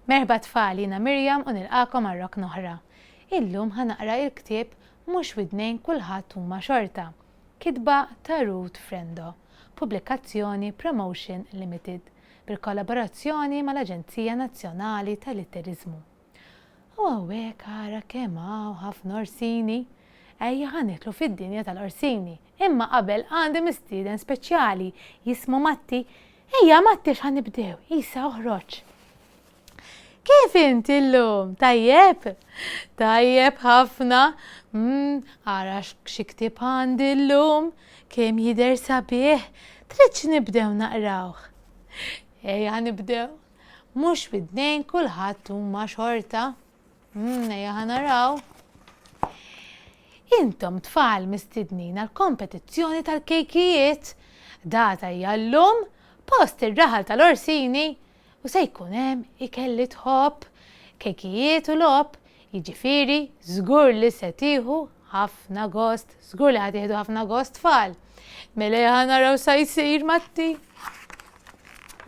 Merba tfalina Mirjam u nilqakom għal Rock Noħra. Illum ħanaqra il-ktieb Mhux widnejn kulħadd huma xorta. Kitba ta' Ruth Frendo. Pubblikazzjoni Promotion Limited bil-kollaborazzjoni mal-Aġenzija Nazzjonali tal-Litterizmu. U hawnhekk ara kemm hawn ħafna orsini. Ejja ħanitlu fid-dinja tal-orsini. Imma qabel għandi mistieden speċjali jismu Matti. Ejja Matti x'ħanibdew, isa oħroġ. Kif inti llum? Tajjeb? Tajjeb ħafna. Ara xi ktieb għandi llum, kemm jidher sabiħ, tridx nibdew naqrawh. Ejja nibdew. Mhux widnejn kulħadd huma xorta. Ejja ħanaraw. Intom tfal mistidnin għall-kompetizzjoni tal-kejkijiet. Data hija llum post ir-raħal tal-orsini. U se jkun hemm ikelli tħobb, kejkijiet u logħob, jiġifieri żgur li se tieħu ħafna gost, żgur li ħad tieħdu ħafna gost tfal. Mela ħanaraw sa jsir Matti.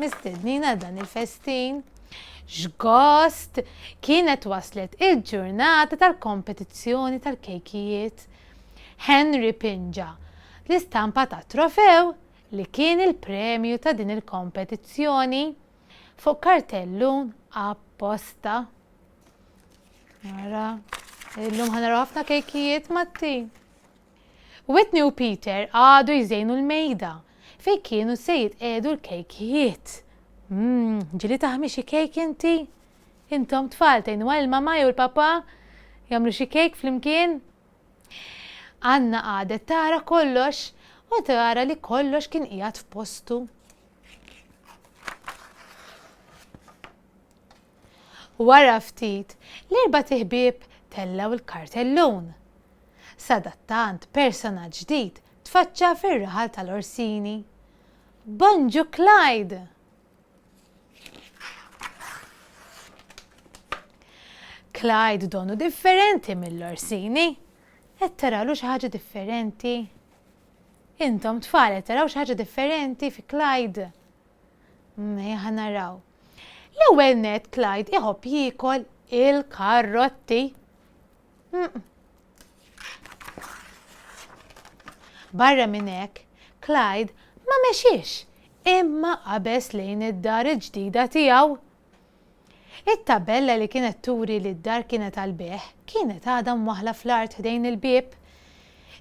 Mistednina dan il-festin. X'gost kienet waslet il-ġurnata tal-kompetizzjoni tal-kejkijiet. Henry Pinġa, l-istampa ta' trofew li kien il-premju ta' din il-kompetizzjoni fuq kartellun apposta. Mara, illum ħanaraw ħafna kejkijiet Matti. Whitney u Peter għadu jżejnu l-mejda fejn kienu se jitqiegħdu l-kejkijiet. Ġili taħmi xi kejk inti? Intom tfal tgħinu għall-mama jew l-papa jagħmlu xi kejk flimkien? Anna qadet tara kollox u tara li kollox kien qiegħed f'postu. Wara ftit, l-erba' ħbieb tellaw il-kartellun. Sadattant personaġġ ġdid tfaċċa fir-raħal tal-orsini. Bonġu Clyde! Clyde donu differenti mill-orsini. Qed taralu xi ħaġa differenti. Intom tfal qed taraw xi ħaġa differenti fi Clyde. Ejja ħanaraw. L-ewwel net Clyde iħobb jiekol il-karotti. Barra minn hekk, Clyde ma mexiex imma qabeż lejn id-dar il-ġdida tiegħu. It-tabella li kienet turi li d-dar kienet għall-beħ kienet għadha mwaħla fl-art ħdejn il-bieb.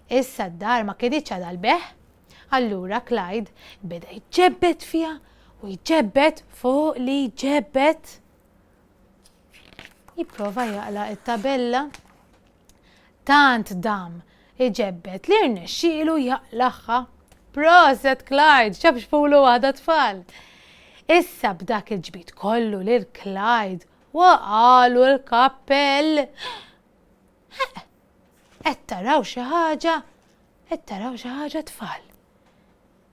Issa d-dar ma kienitx għadha l-beħ. Allura Clyde beda jġebbet fiha u jġebbet fuq li jġebbet. Jipprova jaqlaq it-tabella. Tant dam iġebbet li rnexxielu jaqlaqha. Proset Clyde, xab xfulu waħda tfal. Issa b'dak il-ġbit kollu lil Clyde waqalu l-kappell. Qed taraw xi ħaġa, qed taraw xi ħaġa tfal.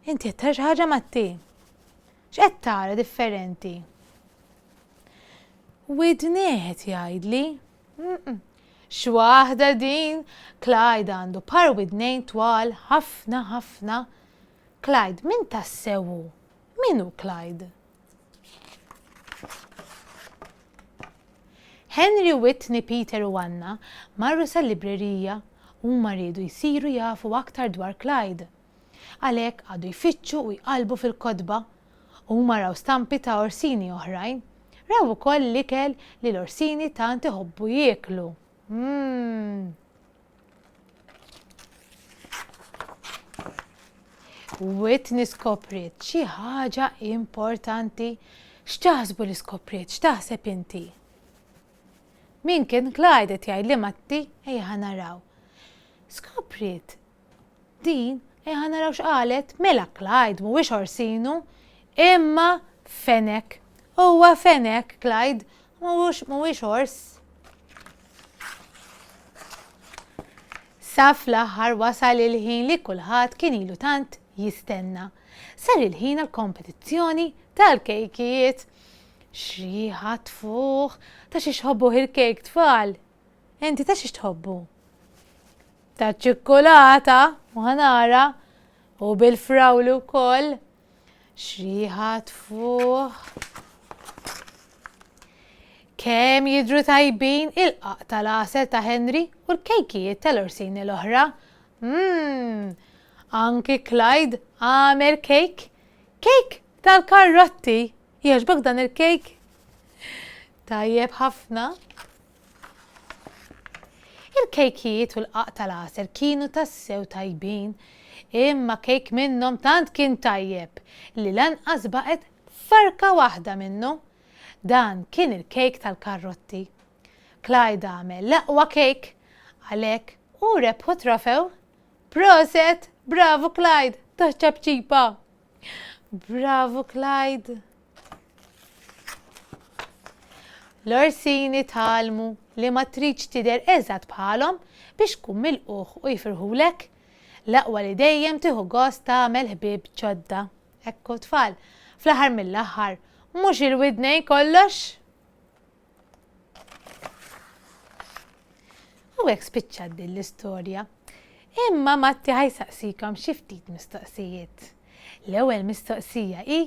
Inti qed tara xi ħaġa Matti? X'qed tara differenti? Widniet jgħidli. X'waħda din? Clyde għandu par widnejn twal ħafna ħafna. Clyde, min tassewu? Min hu Clyde? Henry, Whitney, Peter u Anna marru sal-librerija u rridu jsiru jafu aktar dwar Clyde. Għalhekk għadu jfittxu u jqalbu fil-kotba u raw stampi ta' orsini oħrajn. Raw ukoll l-ikel li l-orsini tant iħobbu jieklu. Whitney skopriet xi ħaġa importanti. X'taħsbu li skopriet? X'taħseb inti? Min kien Clyde qed jgħidli Matti? Ejja ħanaraw. Skopriet din ejja ħanaraw x'qalet mela Clyde mhuwiex orsinu imma fenek. Huwa fenek Clyde mhuwiex ors. Sa fl-aħħar wasal il-ħin li kulħadd kien ilu tant jistenna. Sar il-ħin għall-kompetizzjoni tal-kejkijiet. Xriħa tfuħ, ta' xiex tħobbu il-kejk tfal. Inti ta' xiex tħobbu? Ta' ċikkolata, muħanara, u bil-frawlu wkoll. Xriħa tfuħ. Kemm jidhru tajbin il-qaq tal-għasel ta' Henry u l-kejkijiet tal-orsini l-oħra. Anki Clyde għamel kejk. Kejk tal-karrotti. Jogħġbok dan il-kejk? Tajjeb ħafna. Il-kejkijiet u l-qaq tal-għasel kienu tassew tajbin, imma kejk minnhom tant kien tajjeb li lanqas baqgħet farka waħda minnu. Dan kien il-kejk tal-karrotti. Clyde għamel l-aqwa kejk għalhekk u rebħu trofew. Proset! Bravo Clyde! Taċċab ċipa! Bravo Clyde! L-orsini talmu li ma tridx tidher eżatt bħalhom biex tkun milquh u jifirħulek. L-aqwa li dejjem tieħu gost tagħmel ħbieb ġodda. Ekku tfal, fl-aħħar mill-aħħar mhux il-widnejn kollox. U hekk spiċċat din l-istorja. Imma Matti ħajsaqsikom xi ftit mistoqsijiet. L-ewwel mistoqsija hi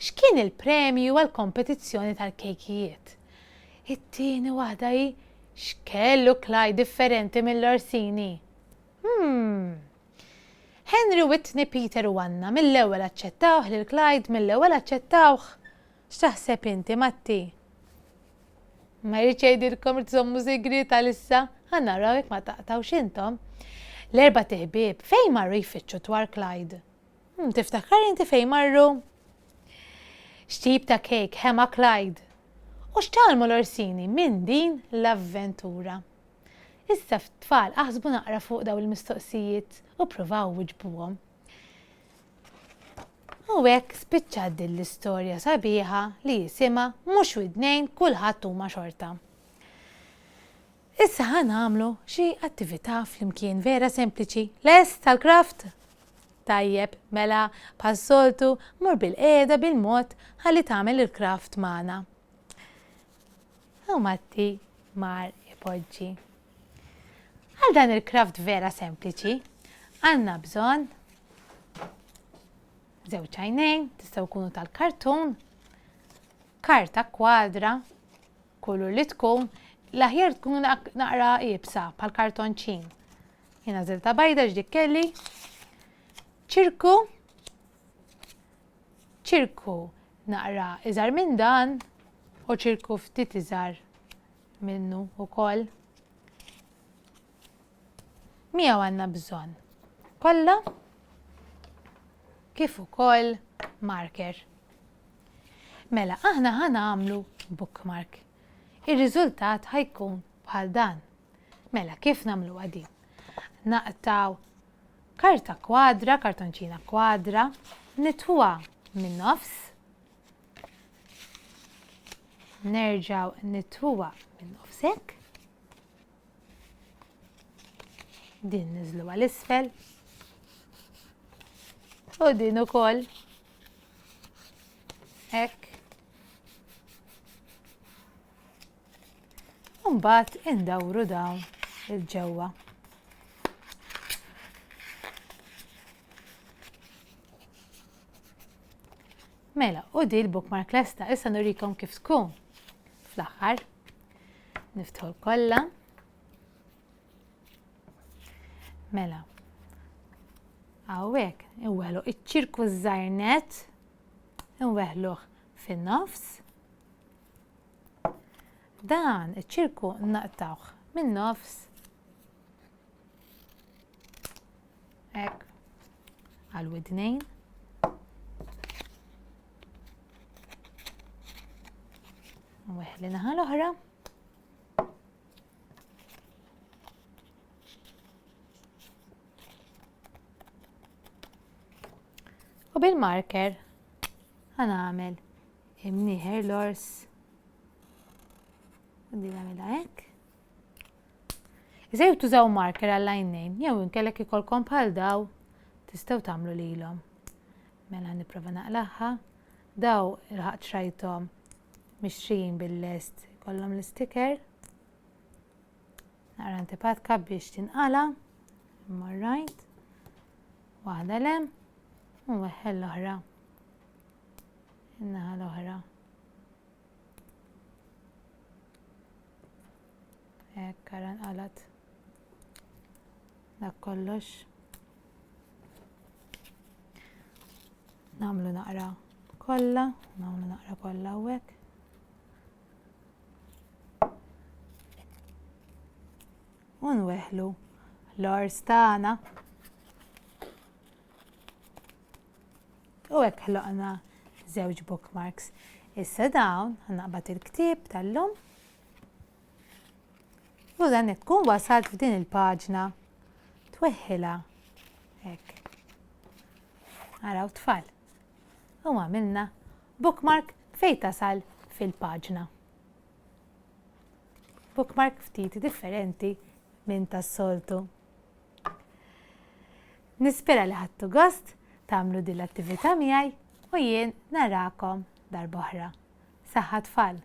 x'kien il-premju għall-kompetizzjoni tal-kejkijiet. It-tieni waħda hi x'kellu Clyde differenti mill-orsini. Henry u it-tni Peter u Anna mill-ewwel aċċettawh lil Clyde mill-ewwel aċċettawh. X'taħseb inti, Matti? Ma jridx jgħidilkom tżommu segreta issa, ħannaraw jekk ma taqtawx intom. L-erba' tiħbieb fejn marru jfittxu dwar Clyde? Tiftakar inti fejn marru? X'tip ta' kejk ħema Clyde? U x'talmu l-orsini minn din l-avventura? Issa tfal aħsbu naqra fuq daw il-mistoqsijiet u pruvaw wiġbuhom. U hekk spiċċat din l-istorja sabiħa li jisimha mhux widnejn kulħadd huma xorta. Issa ħanagħmlu xi attività flimkien vera sempliċi. Lest tal-kraft? Tajjeb, mela bħas-soltu mur bil-qiegħda bil-mod ħalli tagħmel il-kraft magħna. U Matti mar ipoġġi. Għal dan il-kraft vera sempliċi għandna bżonn żewġ għajnejn, tistgħu jkunu tal-kartun, karta kwadra, kulur li tkun, l-aħjar tkun naqra iebsa bħal-kartonċin. Jiena żilta bajda ġdik kelli, ċirku naqra iżgħar minn dan u ċirku ftit iżgħar minnu wkoll. Miegħu għandna bżonn kollha kif ukoll marker. Mela aħna ħanagħmlu bookmark. Ir-riżultat ħajkun bħal dan. Mela kif nagħmluha din? Naqtaw karta kwadra, kartonċina kwadra, nitwa min-nofs. Nerġgħu nitwa min-nofs hekk. Din niżluha l-isfel. U din ukoll. Hekk. U mbagħad indawru dawn il-ġewwa. Mela, u di l-bookmark lesta issa nurikom kif tkun. Fl-aħħar niftħu kollha. Mela. Għawek, inweħlu iċ-ċirku żgħar inweħluh fin-nofs. Dan iċ-ċirku naqtawh min-nofs. Hekk għal-widnejn. Nweħli naħa l-oħra. U bil-marker ħanagħmel imnieħer l-ors. Din nagħmilha hekk. Iżda tużaw marker għall-għajnejn, jew inkellek ikolkom bħal daw tistgħu tagħmlu lilhom. Mela nipprova naqlaħħa. Daw il-ħaqt xrajthom mixtrijin bil-lest kollhom l-sticker. Naqra antipatka biex tinqala. Right. Waħda lem. U weħħel l-oħra. Innaħa l-oħra. ħalat. Dak kollox. Namlu naqra kollha, hawnhekk. U nweħħlu l-ors tagħna. U hekk ħloqna żewġ bookmarks. Issa dawn ħannaqbad il-ktieb tal-lum. U dan tkun wasalt f'din il-paġna. Tweħħilha hekk. Araw tfal. U għamilna bookmark fejn tasal fil-paġna. Bookmark ftit differenti minn tas-soltu. Nispera li ħadtu gost tagħmlu din l-attività miegħi u jien narakom darb'oħra. Saħħa tfal!